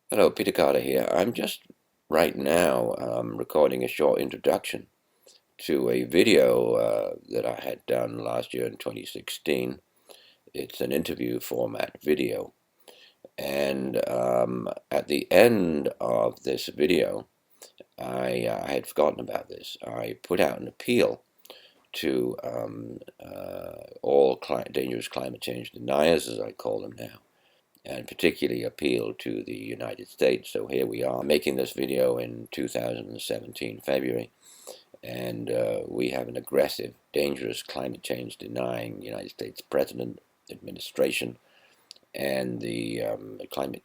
Hello, Peter Carter here. I'm just right now recording a short introduction to a video that I had done last year in 2016. It's an interview format video. And at the end of this video, I had forgotten about this. I put out an appeal to all dangerous climate change deniers, as I call them now, and particularly appeal to the United States. So here we are making this video in 2017 February, and we have an aggressive, dangerous climate change denying United States President, administration, and the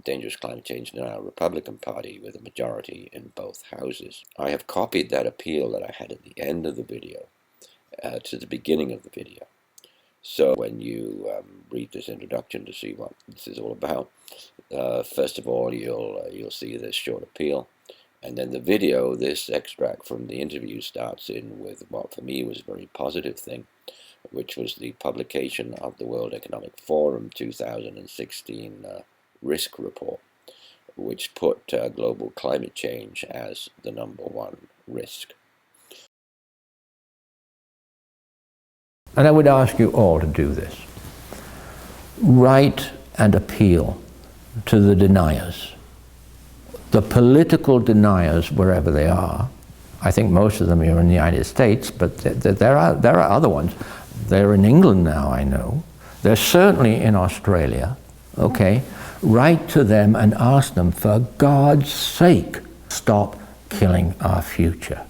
dangerous climate change denial Republican Party with a majority in both houses. I have copied that appeal that I had at the end of the video to the beginning of the video. So when you read this introduction to see what this is all about, first of all you'll see this short appeal, and then the video, this extract from the interview, starts in with what for me was a very positive thing, which was the publication of the World Economic Forum 2016 risk report, which put global climate change as the #1 risk. And I would ask you all to do this. Write and appeal to the deniers, the political deniers wherever they are. I think most of them are in the United States, but there are other ones. They're in England now, I know. They're certainly in Australia, okay? Write to them and ask them, for God's sake, stop killing our future.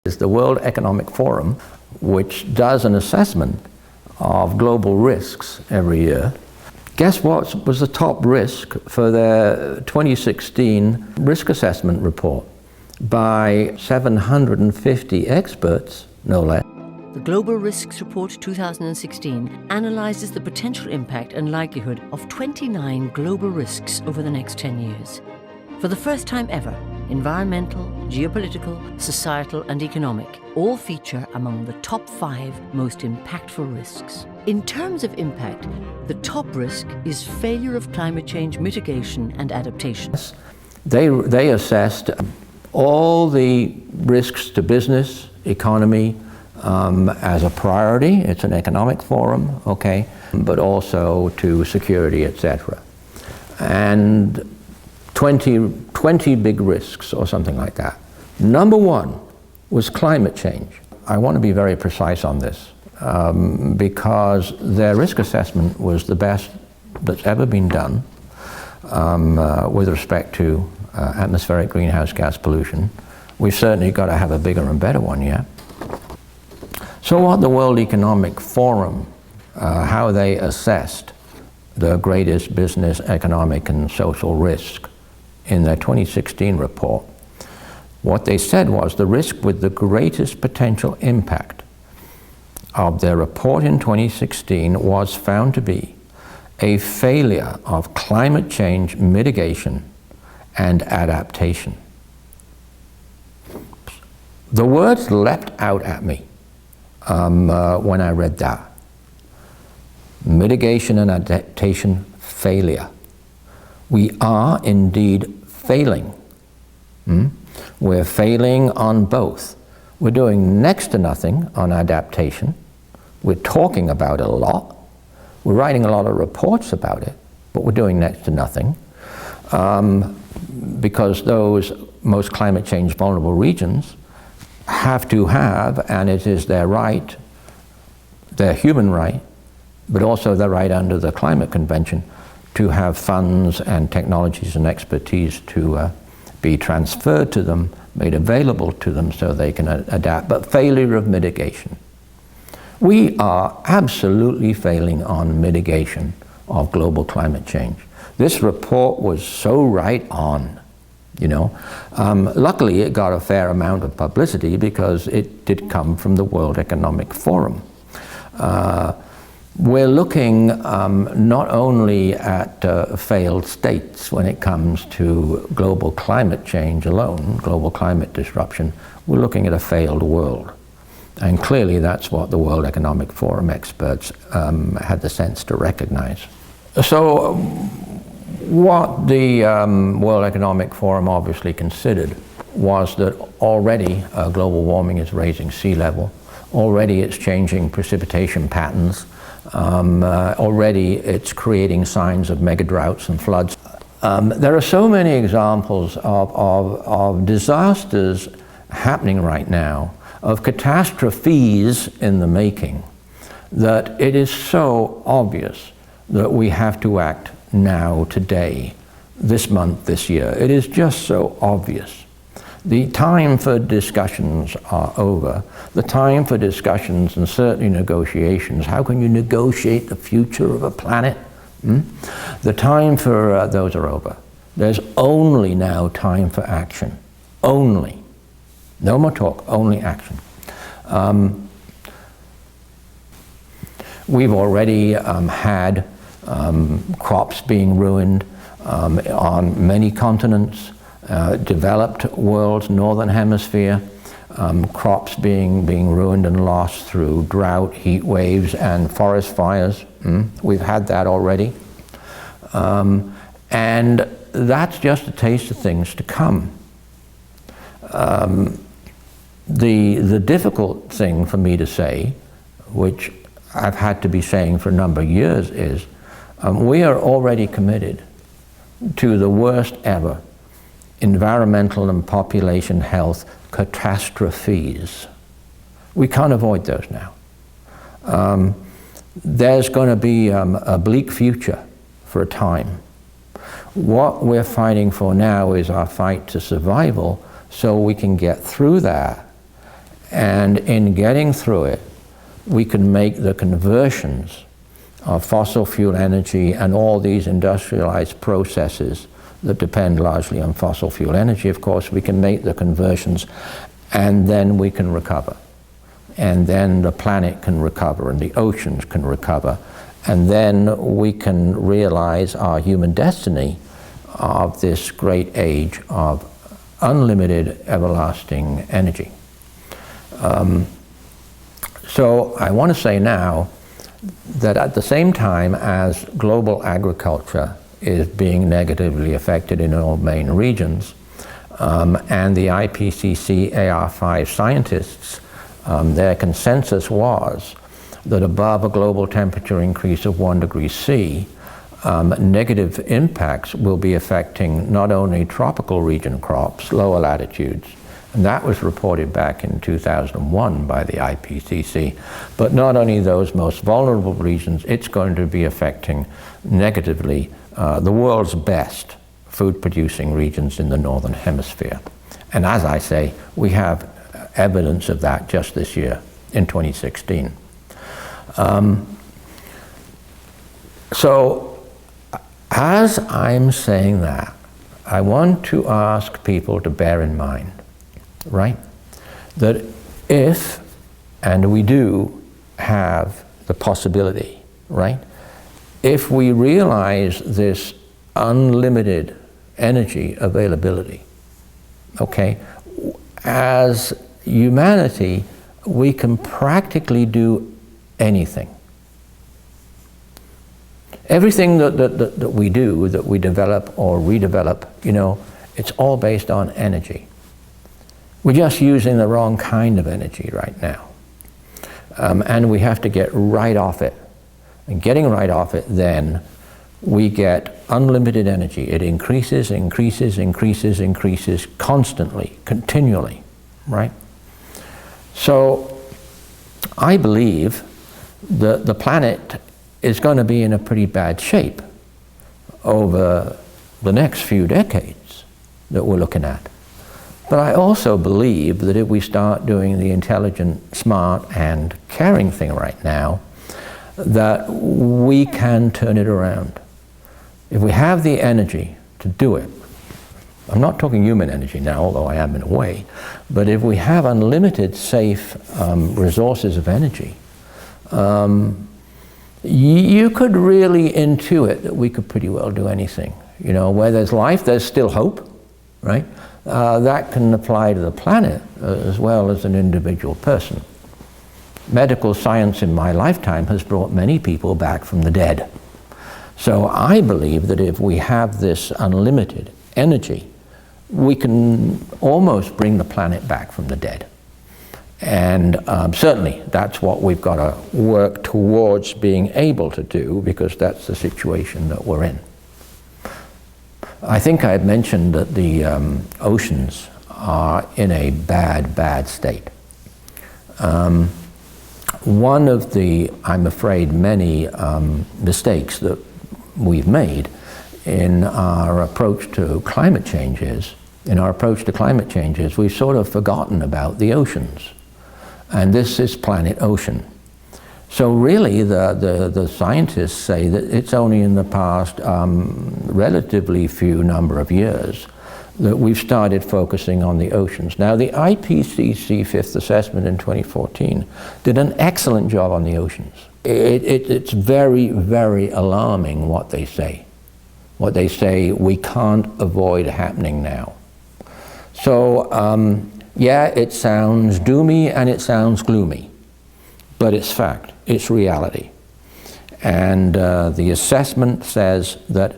Is the World Economic Forum, which does an assessment of global risks every year. Guess what was the top risk for their 2016 risk assessment report by 750 experts, no less. The Global Risks Report 2016 analyzes the potential impact and likelihood of 29 global risks over the next 10 years. For the first time ever, environmental, geopolitical, societal and economic all feature among the top 5 most impactful risks. In terms of impact, the top risk is failure of climate change mitigation and adaptation. They assessed all the risks to business, economy, as a priority. It's an economic forum, okay, but also to security, etc. And 20 big risks or something like that. #1 was climate change. I want to be very precise on this because their risk assessment was the best that's ever been done with respect to atmospheric greenhouse gas pollution. We've certainly got to have a bigger and better one yet. So what the World Economic Forum, how they assessed the greatest business, economic and social risk in their 2016 report, what they said was the risk with the greatest potential impact of their report in 2016 was found to be a failure of climate change mitigation and adaptation. The words leapt out at me when I read that. Mitigation and adaptation failure. We are indeed failing. We're failing on both. We're doing next to nothing on adaptation. We're talking about it a lot. We're writing a lot of reports about it, but we're doing next to nothing because those most climate change vulnerable regions have to have, and it is their right, their human right, but also their right under the Climate Convention to have funds and technologies and expertise to be transferred to them, made available to them so they can adapt, but failure of mitigation. We are absolutely failing on mitigation of global climate change. This report was so right on, you know. Luckily it got a fair amount of publicity because it did come from the World Economic Forum. We're looking not only at failed states when it comes to global climate change alone, global climate disruption, we're looking at a failed world. And clearly that's what the World Economic Forum experts had the sense to recognize. So what the World Economic Forum obviously considered was that already global warming is raising sea level, already it's changing precipitation patterns, already it's creating signs of mega droughts and floods. There are so many examples of disasters happening right now, of catastrophes in the making, that it is so obvious that we have to act now, today, this month, this year. It is just so obvious. The time for discussions are over. The time for discussions and certainly negotiations. How can you negotiate the future of a planet? The time for those are over. There's only now time for action. Only. No more talk, only action. We've already had crops being ruined on many continents, developed world's northern hemisphere, crops being ruined and lost through drought, heat waves, and forest fires. We've had that already. And that's just a taste of things to come. The difficult thing for me to say, which I've had to be saying for a number of years, is we are already committed to the worst ever environmental and population health catastrophes. We can't avoid those now. There's going to be a bleak future for a time. What we're fighting for now is our fight to survival so we can get through that. And in getting through it, we can make the conversions of fossil fuel energy and all these industrialized processes that depend largely on fossil fuel energy, of course. We can make the conversions, and then we can recover. And then the planet can recover, and the oceans can recover. And then we can realize our human destiny of this great age of unlimited, everlasting energy. So I want to say now that at the same time as global agriculture is being negatively affected in all main regions, and the IPCC AR5 scientists, their consensus was that above a global temperature increase of 1 degree C, negative impacts will be affecting not only tropical region crops, lower latitudes, and that was reported back in 2001 by the IPCC, but not only those most vulnerable regions, it's going to be affecting negatively the world's best food-producing regions in the Northern Hemisphere. And as I say, we have evidence of that just this year, in 2016. So, as I'm saying that, I want to ask people to bear in mind, right, that if, and we do have the possibility, right, if we realize this unlimited energy availability, okay, as humanity, we can practically do anything. Everything that we do, that we develop or redevelop, you know, it's all based on energy. We're just using the wrong kind of energy right now. And we have to get right off it. And getting right off it, then we get unlimited energy. It increases, increases, increases, increases constantly, continually, right? So I believe that the planet is going to be in a pretty bad shape over the next few decades that we're looking at. But I also believe that if we start doing the intelligent, smart, and caring thing right now, that we can turn it around. If we have the energy to do it, I'm not talking human energy now, although I am in a way, but if we have unlimited, safe resources of energy, you could really intuit that we could pretty well do anything. You know, where there's life, there's still hope, right? That can apply to the planet as well as an individual person. medical science in my lifetime has brought many people back from the dead. So I believe that if we have this unlimited energy, we can almost bring the planet back from the dead. And certainly that's what we've got to work towards being able to do, because that's the situation that we're in. I think I had mentioned that the oceans are in a bad state. One of the, I'm afraid, many mistakes that we've made in our approach to climate change is, we've sort of forgotten about the oceans. And this is planet ocean. So really the scientists say that it's only in the past relatively few number of years that we've started focusing on the oceans. Now the IPCC fifth assessment in 2014 did an excellent job on the oceans. It's very alarming what they say. What they say we can't avoid happening now. So yeah, it sounds doomy and it sounds gloomy, but it's fact, it's reality. And the assessment says that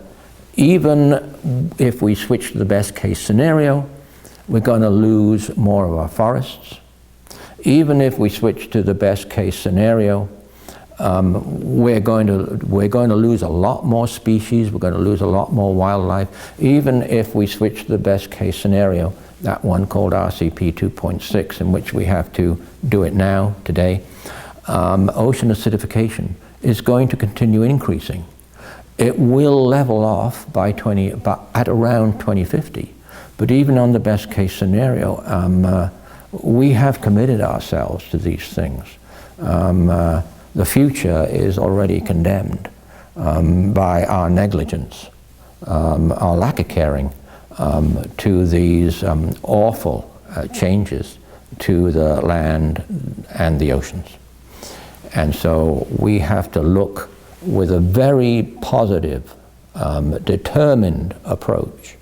even if we switch to the best case scenario, we're going to lose more of our forests. Even if we switch to the best case scenario, we're going to lose a lot more species, we're going to lose a lot more wildlife. Even if we switch to the best case scenario, that one called RCP 2.6, in which we have to do it now, today, ocean acidification is going to continue increasing. It will level off at around 2050. But even on the best case scenario, we have committed ourselves to these things. The future is already condemned by our negligence, our lack of caring to these awful changes to the land and the oceans. And so we have to look with a very positive, determined approach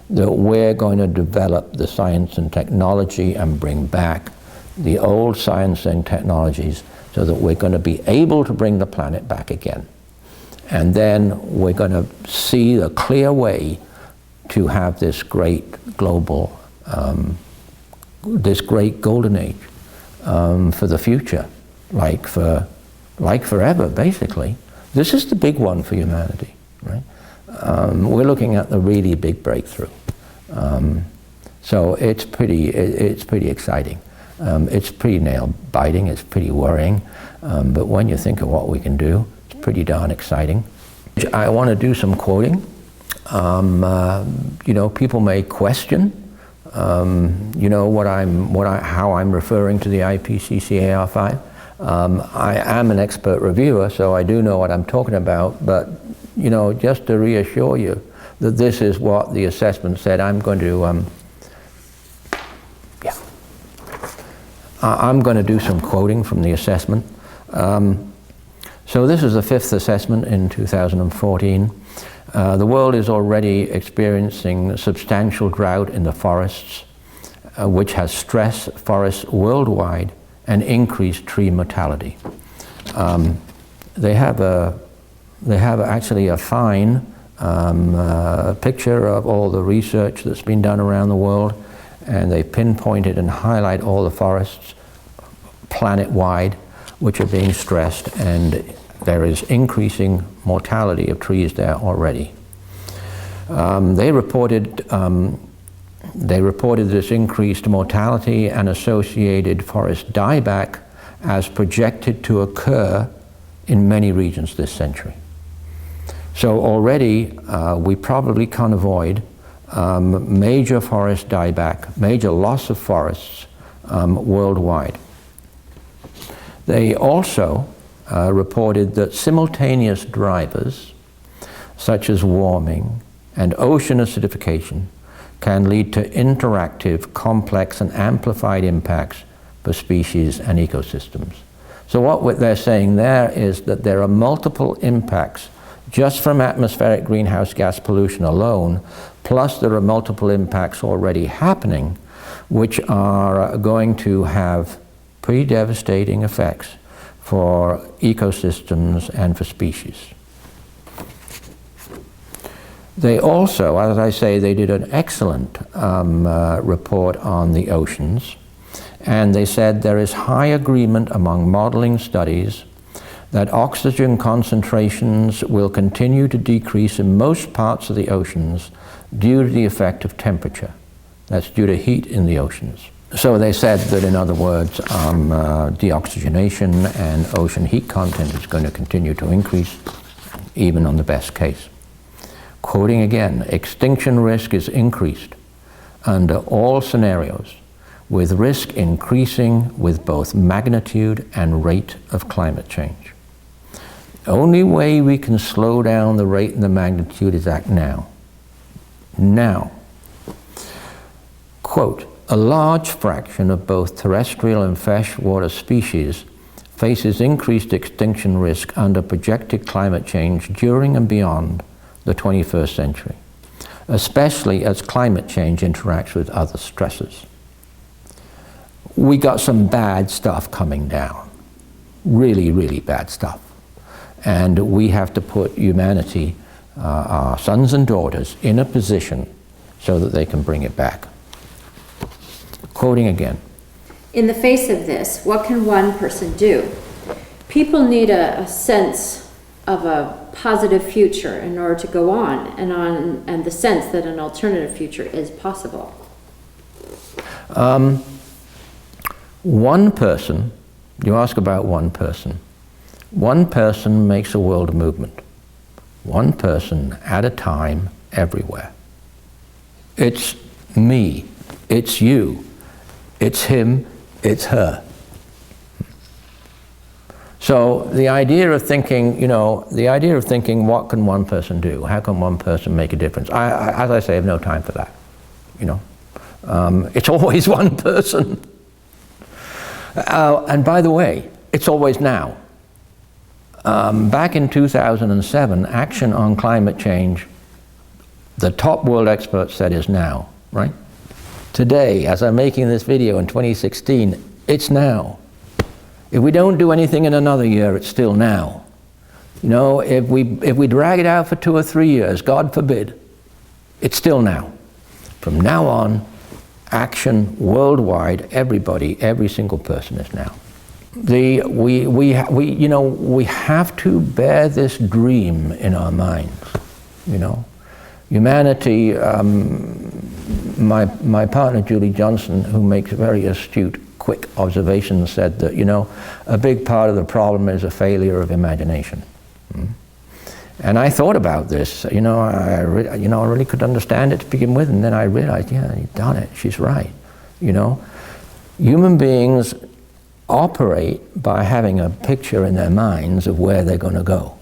that we're going to develop the science and technology and bring back the old science and technologies so that we're going to be able to bring the planet back again. And then we're going to see a clear way to have this great global, this great golden age for the future, like forever, basically. This is the big one for humanity, right? We're looking at the really big breakthrough. So it's pretty exciting. It's pretty nail-biting, it's pretty worrying, but when you think of what we can do, it's pretty darn exciting. I want to do some quoting. You know, people may question, you know, how I'm referring to the IPCC AR5. I am an expert reviewer, so I do know what I'm talking about, but, you know, just to reassure you that this is what the assessment said, I'm going to, I'm going to do some quoting from the assessment. So this is the fifth assessment in 2014. The world is already experiencing substantial drought in the forests, which has stressed forests worldwide and increased tree mortality. They have actually a fine picture of all the research that's been done around the world, and they pinpointed and highlight all the forests planet-wide which are being stressed, and there is increasing mortality of trees there already. They reported this increased mortality and associated forest dieback as projected to occur in many regions this century. So already we probably can avoid major forest dieback, major loss of forests worldwide. They also reported that simultaneous drivers, such as warming and ocean acidification, can lead to interactive, complex, and amplified impacts for species and ecosystems. So what they're saying there is that there are multiple impacts just from atmospheric greenhouse gas pollution alone, plus there are multiple impacts already happening, which are going to have pretty devastating effects for ecosystems and for species. They also, as I say, they did an excellent report on the oceans, and they said there is high agreement among modeling studies that oxygen concentrations will continue to decrease in most parts of the oceans due to the effect of temperature. That's due to heat in the oceans. So they said that, in other words, deoxygenation and ocean heat content is going to continue to increase, even on the best case. Quoting again, extinction risk is increased under all scenarios, with risk increasing with both magnitude and rate of climate change. The only way we can slow down the rate and the magnitude is act now. Now. Quote, a large fraction of both terrestrial and freshwater species faces increased extinction risk under projected climate change during and beyond the 21st century, especially as climate change interacts with other stresses. We got some bad stuff coming down, really, really bad stuff. And we have to put humanity, our sons and daughters, in a position so that they can bring it back. Quoting again. In the face of this, what can one person do? People need a sense of a positive future in order to go on, and the sense that an alternative future is possible. One person, you ask about one person makes a world movement. One person at a time, everywhere. It's me, it's you, it's him, it's her. So the idea of thinking, what can one person do? How can one person make a difference? As I say, I have no time for that, It's always one person. And by the way, it's always now. Back in 2007, action on climate change, the top world experts said is now, right? Today, as I'm making this video in 2016, it's now. If we don't do anything in another year, it's still now. If we drag it out for 2 or 3 years, God forbid, it's still now. From now on, action worldwide, everybody, every single person is now. We have to bear this dream in our minds. Humanity. My partner Julie Johnson, who makes very astute, quick observations, said that a big part of the problem is a failure of imagination. And I thought about this. I really could understand it to begin with, and then I realized, yeah, darn it, she's right. Human beings operate by having a picture in their minds of where they're going to go.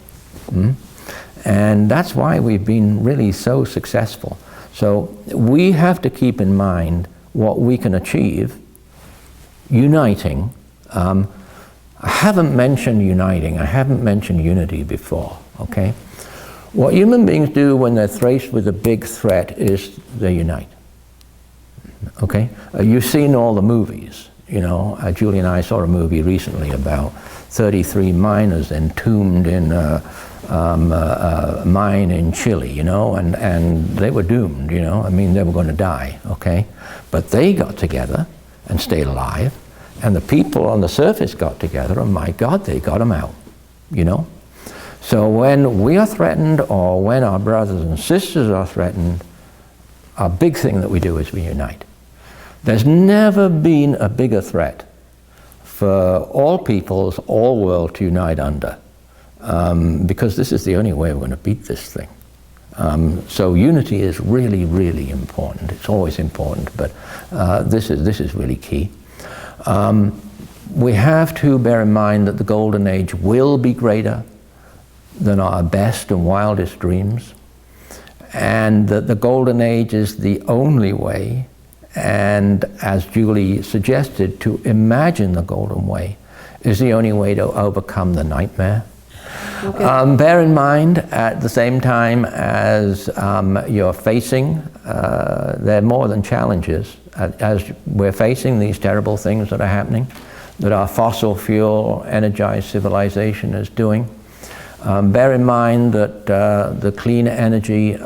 And that's why we've been really so successful. So we have to keep in mind what we can achieve, uniting. I haven't mentioned uniting, I haven't mentioned unity before, okay? What human beings do when they're faced with a big threat is they unite, okay? You've seen all the movies, Julie and I saw a movie recently about 33 miners entombed in a mine in Chile, and they were doomed, they were going to die, okay? But they got together and stayed alive, and the people on the surface got together, and my God, they got them out, So when we are threatened, or when our brothers and sisters are threatened, a big thing that we do is we unite. There's never been a bigger threat for all peoples, all world to unite under. Because this is the only way we're going to beat this thing. So unity is really, really important. It's always important, but this is really key. We have to bear in mind that the golden age will be greater than our best and wildest dreams, and that the golden age is the only way, and as Julie suggested, to imagine the golden way is the only way to overcome the nightmare. Okay. Bear in mind, at the same time as you're facing, there are more than challenges. As we're facing these terrible things that are happening, that our fossil fuel energized civilization is doing. Bear in mind that the clean energy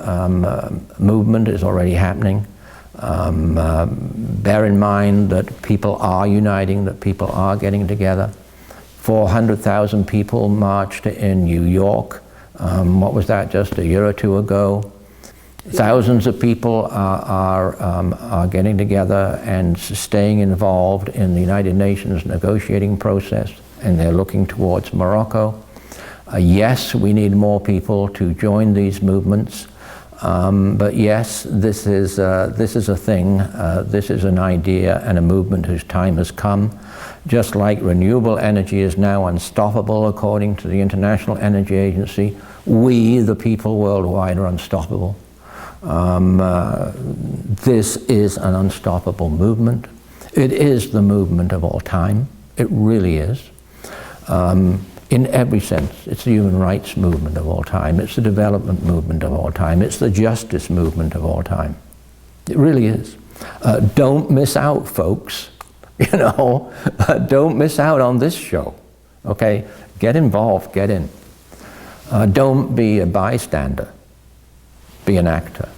movement is already happening. Bear in mind that people are uniting, that people are getting together. 400,000 people marched in New York. What was that, just a year or two ago? Thousands of people are getting together and staying involved in the United Nations negotiating process, and they're looking towards Morocco. Yes, we need more people to join these movements, but yes, this is a thing. This is an idea and a movement whose time has come. Just like renewable energy is now unstoppable according to the International Energy Agency, we, the people worldwide, are unstoppable. This is an unstoppable movement. It is the movement of all time. It really is. In every sense. It's the human rights movement of all time. It's the development movement of all time. It's the justice movement of all time. It really is. Don't miss out, folks. You know, don't miss out on this show. Okay? Get involved, get in. Don't be a bystander. Be an actor.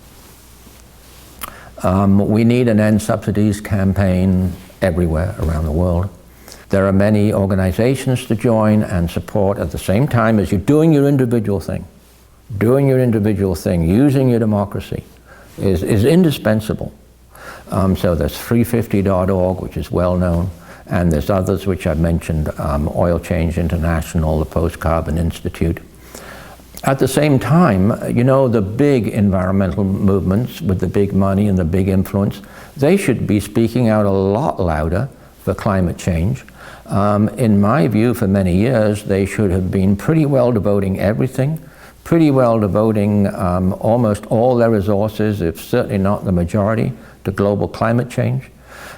We need an End Subsidies campaign everywhere around the world. There are many organizations to join and support at the same time as you're doing your individual thing. Doing your individual thing, using your democracy is indispensable. So there's 350.org, which is well known, and there's others which I've mentioned, Oil Change International, the Post-Carbon Institute. At the same time, you know, the big environmental movements with the big money and the big influence, they should be speaking out a lot louder for climate change. In my view, for many years, they should have been pretty well devoting everything, pretty well devoting almost all their resources, if certainly not the majority, to global climate change.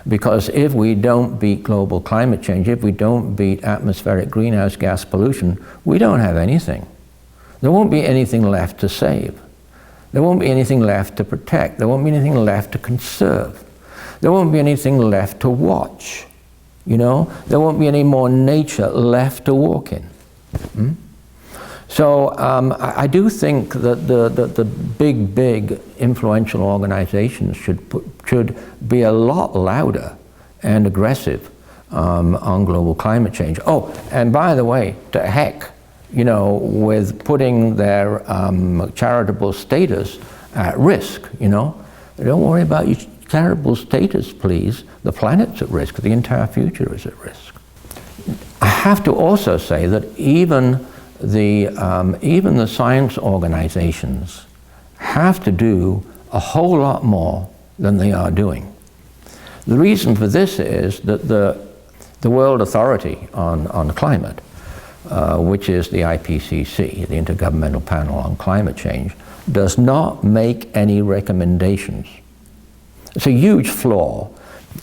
Because if we don't beat global climate change, if we don't beat atmospheric greenhouse gas pollution, we don't have anything. There won't be anything left to save. There won't be anything left to protect. There won't be anything left to conserve. There won't be anything left to watch. You know, there won't be any more nature left to walk in. So I do think that the big influential organizations should be a lot louder and aggressive on global climate change. Oh, and by the way, to heck, you know, with putting their charitable status at risk, you know. Don't worry about your charitable status, please. The planet's at risk. The entire future is at risk. I have to also say that even the science organizations have to do a whole lot more than they are doing. The reason for this is that the World Authority on Climate, which is the IPCC, the Intergovernmental Panel on Climate Change, does not make any recommendations. It's a huge flaw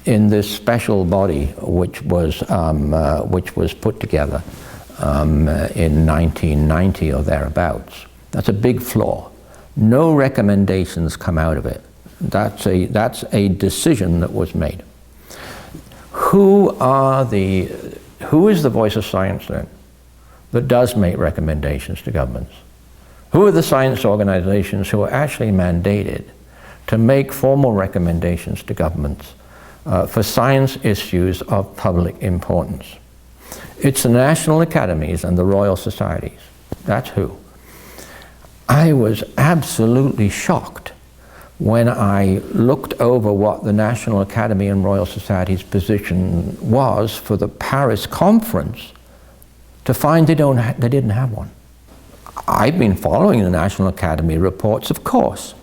in this special body which was put together in 1990 or thereabouts. That's a big flaw. No recommendations come out of it. That's a decision that was made. Who is the voice of science then that does make recommendations to governments? Who are the science organizations who are actually mandated to make formal recommendations to governments for science issues of public importance? It's the national academies and the royal societies. That's who. I was absolutely shocked when I looked over what the National Academy and Royal Society's position was for the Paris conference to find they didn't have one. I've been following the National Academy reports, of course,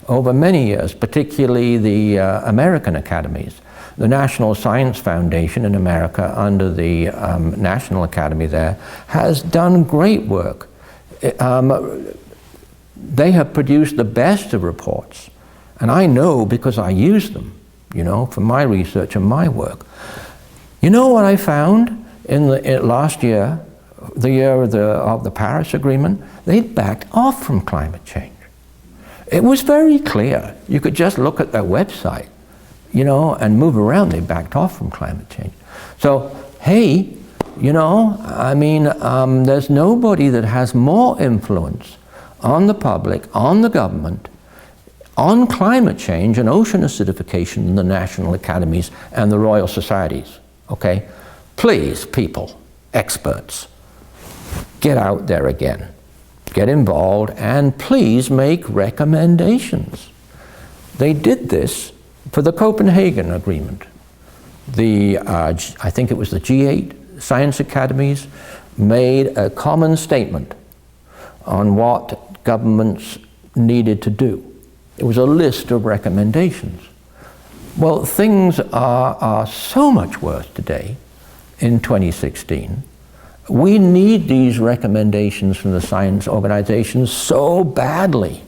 over many years, particularly the American academies. The National Science Foundation in America, under the National Academy there, has done great work. They have produced the best of reports, and I know because I use them, you know, for my research and my work. You know what I found in last year, the year of the Paris Agreement? They backed off from climate change. It was very clear. You could just look at their website, you know, and move around. They backed off from climate change. So hey, you know, I mean, there's nobody that has more influence on the public, on the government, on climate change and ocean acidification than the national academies and the royal societies, okay? Please, people, experts, get out there again, get involved, and please make recommendations. They did this for the Copenhagen Agreement. I think it was the G8 Science Academies made a common statement on what governments needed to do. It was a list of recommendations. Well, things are so much worse today in 2016. We need these recommendations from the science organizations so badly.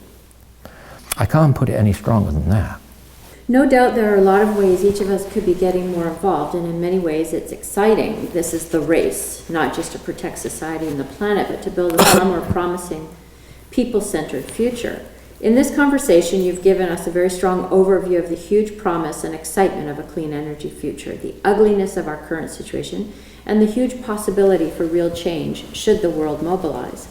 I can't put it any stronger than that. No doubt there are a lot of ways each of us could be getting more involved, and in many ways it's exciting. This is the race, not just to protect society and the planet, but to build a far more promising, people-centered future. In this conversation, you've given us a very strong overview of the huge promise and excitement of a clean energy future, the ugliness of our current situation, and the huge possibility for real change should the world mobilize.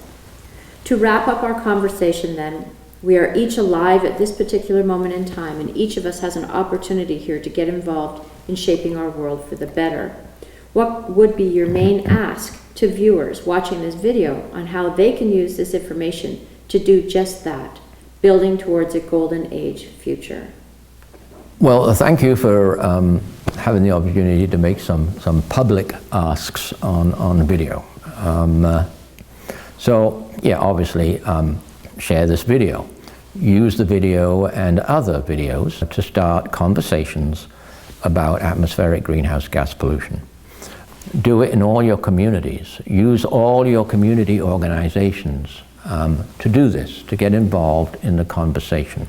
To wrap up our conversation then, we are each alive at this particular moment in time, and each of us has an opportunity here to get involved in shaping our world for the better. What would be your main ask to viewers watching this video on how they can use this information to do just that, building towards a golden age future? Well, thank you for having the opportunity to make some public asks on video. So, yeah, obviously, share this video. Use the video and other videos to start conversations about atmospheric greenhouse gas pollution. Do it in all your communities. Use all your community organizations to do this, to get involved in the conversation.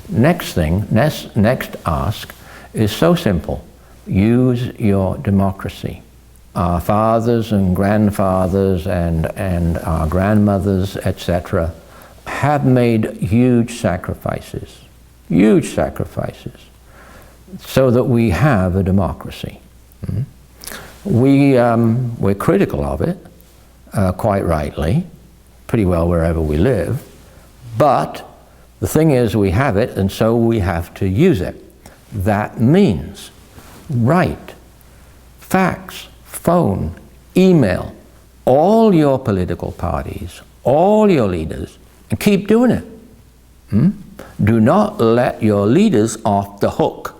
Next ask is so simple. Use your democracy. Our fathers and grandfathers and our grandmothers, etc., have made huge sacrifices, so that we have a democracy. We're critical of it, quite rightly, pretty well wherever we live, but the thing is we have it, and so we have to use it. That means write, fax, phone, email, all your political parties, all your leaders, and keep doing it. Do not let your leaders off the hook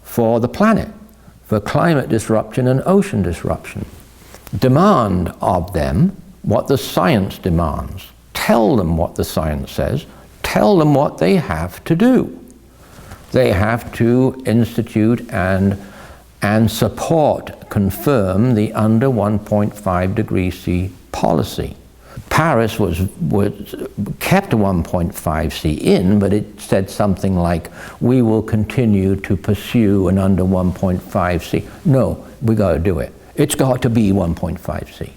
for the planet, for climate disruption and ocean disruption. Demand of them what the science demands. Tell them what the science says. Tell them what they have to do. They have to institute and support, confirm the under 1.5 degrees C policy. Paris was kept 1.5 C in, but it said something like, we will continue to pursue an under 1.5 C. No, we got to do it. It's got to be 1.5 C.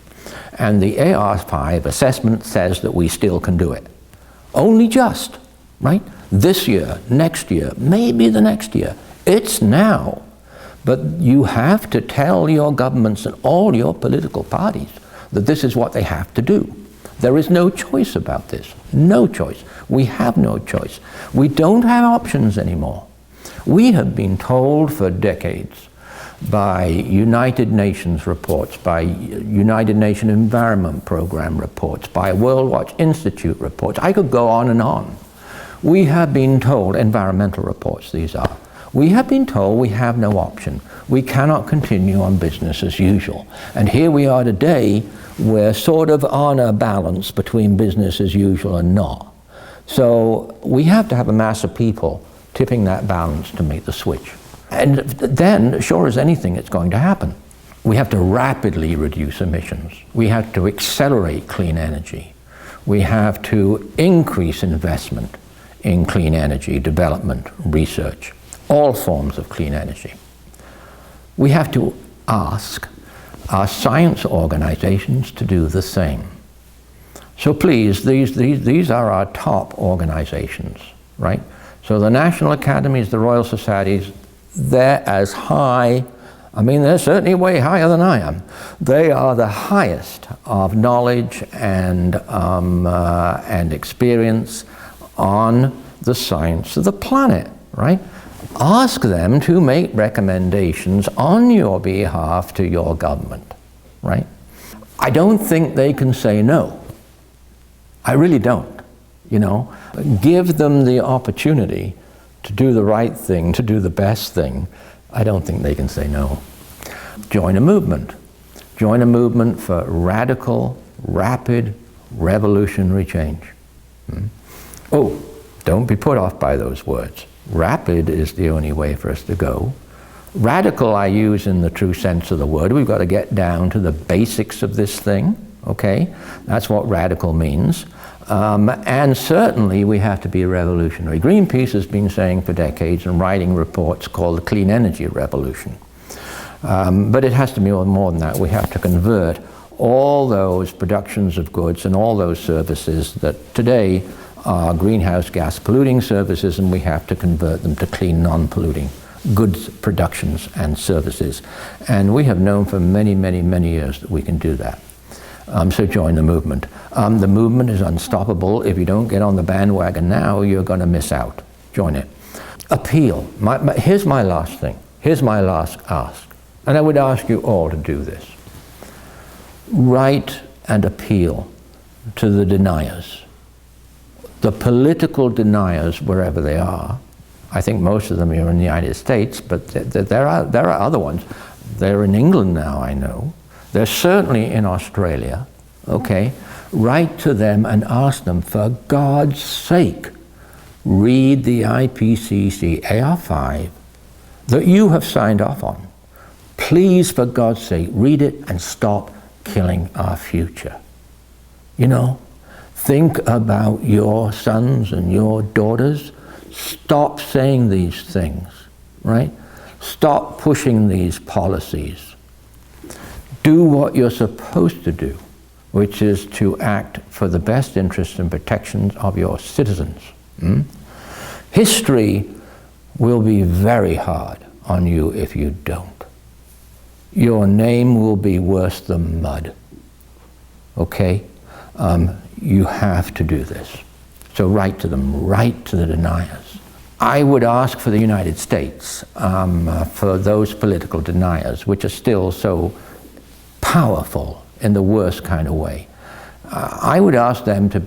And the AR5 assessment says that we still can do it. Only just, right? This year, next year, maybe the next year. It's now. But you have to tell your governments and all your political parties that this is what they have to do. There is no choice about this. No choice. We have no choice. We don't have options anymore. We have been told for decades by United Nations reports, by United Nations Environment Program reports, by World Watch Institute reports. I could go on and on. We have been told, environmental reports these are, we have been told we have no option. We cannot continue on business as usual. And here we are today, we're sort of on a balance between business as usual and not. So we have to have a mass of people tipping that balance to make the switch. And then, sure as anything, it's going to happen. We have to rapidly reduce emissions. We have to accelerate clean energy. We have to increase investment in clean energy development, research, all forms of clean energy. We have to ask our science organizations to do the same. So please, these are our top organizations, right? So the national academies, the royal societies, they're as high I mean, they're certainly way higher than I am. They are the highest of knowledge and experience on the science of the planet, right? Ask them to make recommendations on your behalf to your government, right? I don't think they can say no. I really don't, you know. Give them the opportunity to do the right thing, to do the best thing. I don't think they can say no. Join a movement. Join a movement for radical, rapid, revolutionary change. Oh, don't be put off by those words. Rapid is the only way for us to go. Radical I use in the true sense of the word. We've got to get down to the basics of this thing, okay? That's what radical means. And certainly we have to be revolutionary. Greenpeace has been saying for decades and writing reports called the clean energy revolution. But it has to be more than that. We have to convert all those productions of goods and all those services that today are greenhouse gas polluting services, and we have to convert them to clean, non-polluting goods, productions, and services. And we have known for many, many, many years that we can do that. So join the movement. The movement is unstoppable. If you don't get on the bandwagon now, you're going to miss out. Join it. Appeal. Here's my last thing. Here's my last ask. And I would ask you all to do this. Write and appeal to the deniers. The political deniers, wherever they are. I think most of them are in the United States, but there are other ones. They're in England now, I know. They're certainly in Australia, okay? Write to them and ask them, for God's sake, read the IPCC AR5 that you have signed off on. Please, for God's sake, read it and stop killing our future. You know, think about your sons and your daughters. Stop saying these things, right? Stop pushing these policies. Do what you're supposed to do, which is to act for the best interests and protections of your citizens. History will be very hard on you if you don't. Your name will be worse than mud, okay? You have to do this. So write to them, write to the deniers. I would ask for the United States, for those political deniers, which are still so powerful in the worst kind of way. I would ask them to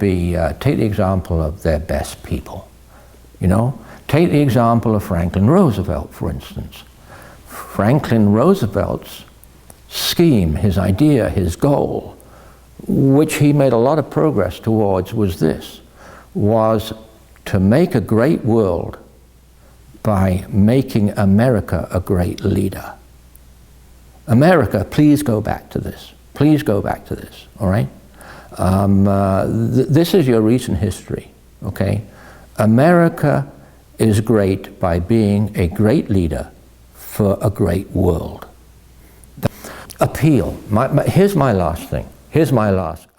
take the example of their best people. You know, take the example of Franklin Roosevelt, for instance. Franklin Roosevelt's scheme, his idea, his goal, which he made a lot of progress towards, was to make a great world by making America a great leader. America, please go back to this. Please go back to this, all right? This is your recent history, okay? America is great by being a great leader for a great world. Appeal. Here's my last thing. Here's my last